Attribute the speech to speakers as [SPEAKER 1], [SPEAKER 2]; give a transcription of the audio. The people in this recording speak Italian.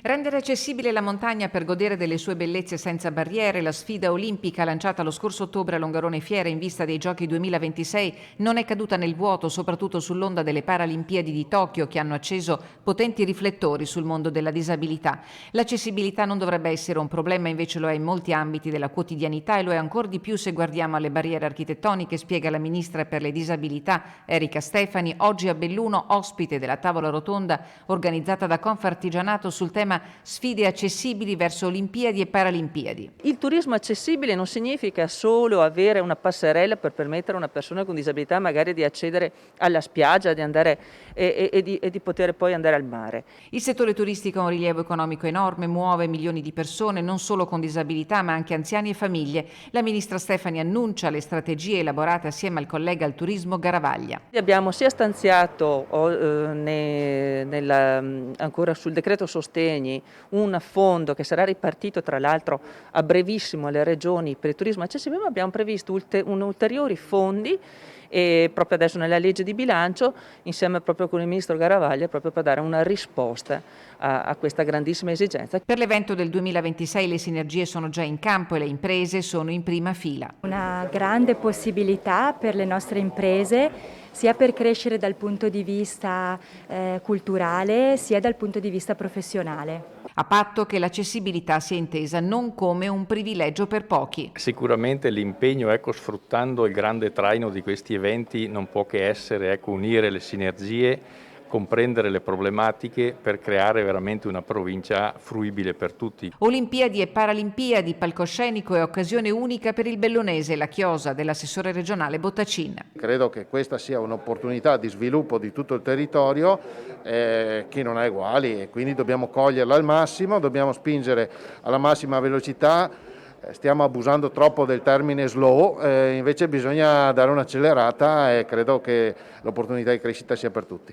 [SPEAKER 1] Rendere accessibile la montagna per godere delle sue bellezze senza barriere, la sfida olimpica lanciata lo scorso ottobre a Longarone Fiera in vista dei Giochi 2026 non è caduta nel vuoto, soprattutto sull'onda delle Paralimpiadi di Tokyo che hanno acceso potenti riflettori sul mondo della disabilità. L'accessibilità non dovrebbe essere un problema, invece lo è in molti ambiti della quotidianità e lo è ancor di più se guardiamo alle barriere architettoniche, spiega la ministra per le disabilità Erika Stefani, oggi a Belluno, ospite della tavola rotonda organizzata da Confartigianato sul tema sfide accessibili verso Olimpiadi e Paralimpiadi.
[SPEAKER 2] Il turismo accessibile non significa solo avere una passerella per permettere a una persona con disabilità magari di accedere alla spiaggia, di andare e di poter poi andare al mare.
[SPEAKER 1] Il settore turistico ha un rilievo economico enorme, muove milioni di persone, non solo con disabilità ma anche anziani e famiglie. La ministra Stefani annuncia le strategie elaborate assieme al collega al turismo Garavaglia.
[SPEAKER 2] Abbiamo sia stanziato ancora sul decreto sostegni un fondo che sarà ripartito tra l'altro a brevissimo alle regioni per il turismo accessibile, ma abbiamo previsto ulteriori fondi e proprio adesso nella legge di bilancio insieme proprio con il ministro Garavaglia proprio per dare una risposta a questa grandissima esigenza.
[SPEAKER 1] Per l'evento del 2026 le sinergie sono già in campo e le imprese sono in prima fila.
[SPEAKER 3] Una grande possibilità per le nostre imprese sia per crescere dal punto di vista culturale sia dal punto di vista professionale.
[SPEAKER 1] A patto che l'accessibilità sia intesa non come un privilegio per pochi.
[SPEAKER 4] Sicuramente l'impegno, sfruttando il grande traino di questi eventi, non può che essere unire le sinergie, comprendere le problematiche per creare veramente una provincia fruibile per tutti.
[SPEAKER 1] Olimpiadi e Paralimpiadi, palcoscenico e occasione unica per il bellunese, la chiosa dell'assessore regionale Bottacin.
[SPEAKER 5] Credo che questa sia un'opportunità di sviluppo di tutto il territorio che non ha uguali e quindi dobbiamo coglierla al massimo, dobbiamo spingere alla massima velocità. Stiamo abusando troppo del termine slow, invece bisogna dare un'accelerata e credo che l'opportunità di crescita sia per tutti.